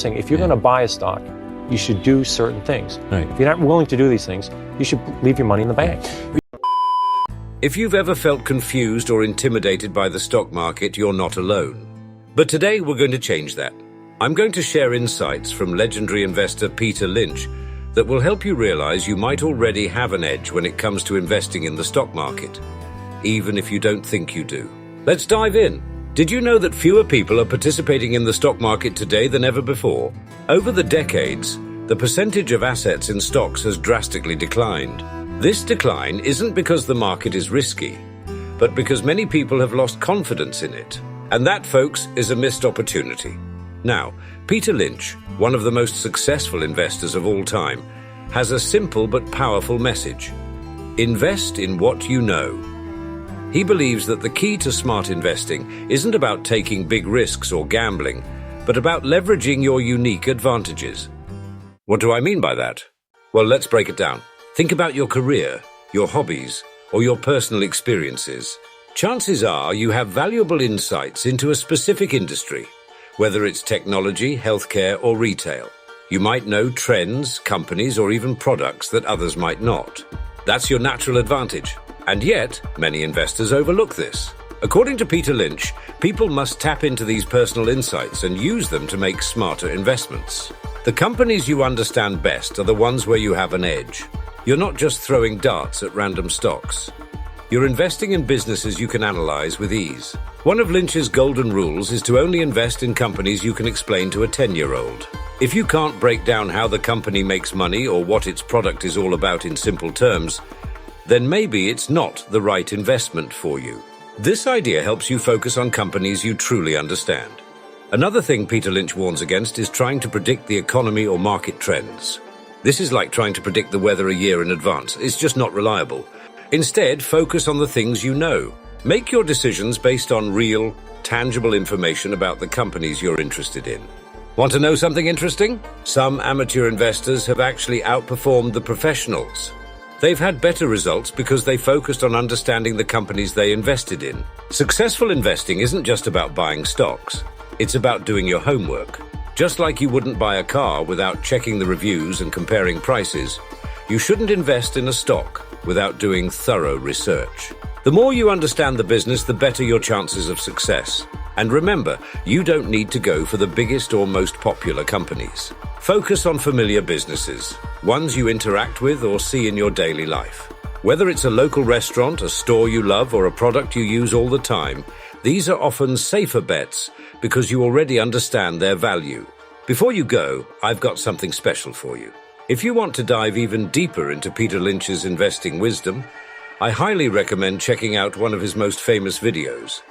saying if you're going to buy a stock, you should do certain things. Right. If you're not willing to do these things, you should leave your money in the bank. If you've ever felt confused or intimidated by the stock market, you're not alone. But today we're going to change that. I'm going to share insights from legendary investor Peter Lynch that will help you realize you might already have an edge when it comes to investing in the stock market, even if you don't think you do. Let's dive in. Did you know that fewer people are participating in the stock market today than ever before? Over the decades, the percentage of assets in stocks has drastically declined. This decline isn't because the market is risky, but because many people have lost confidence in it. And that, folks, is a missed opportunity. Now, Peter Lynch, one of the most successful investors of all time, has a simple but powerful message. Invest in what you know. He believes that the key to smart investing isn't about taking big risks or gambling, but about leveraging your unique advantages. What do I mean by that? Well, let's break it down. Think about your career, your hobbies, or your personal experiences. Chances are you have valuable insights into a specific industry, whether it's technology, healthcare, or retail. You might know trends, companies, or even products that others might not. That's your natural advantage. And yet, many investors overlook this. According to Peter Lynch, people must tap into these personal insights and use them to make smarter investments. The companies you understand best are the ones where you have an edge. You're not just throwing darts at random stocks. You're investing in businesses you can analyze with ease. One of Lynch's golden rules is to only invest in companies you can explain to a 10-year-old. If you can't break down how the company makes money or what its product is all about in simple terms, then maybe it's not the right investment for you. This idea helps you focus on companies you truly understand. Another thing Peter Lynch warns against is trying to predict the economy or market trends. This is like trying to predict the weather a year in advance. It's just not reliable. Instead, focus on the things you know. Make your decisions based on real, tangible information about the companies you're interested in. Want to know something interesting? Some amateur investors have actually outperformed the professionals. They've had better results because they focused on understanding the companies they invested in. Successful investing isn't just about buying stocks. It's about doing your homework. Just like you wouldn't buy a car without checking the reviews and comparing prices, you shouldn't invest in a stock without doing thorough research. The more you understand the business, the better your chances of success. And remember, you don't need to go for the biggest or most popular companies. Focus on familiar businesses, ones you interact with or see in your daily life. Whether it's a local restaurant, a store you love, or a product you use all the time, these are often safer bets because you already understand their value. Before you go, I've got something special for you. If you want to dive even deeper into Peter Lynch's investing wisdom, I highly recommend checking out one of his most famous videos.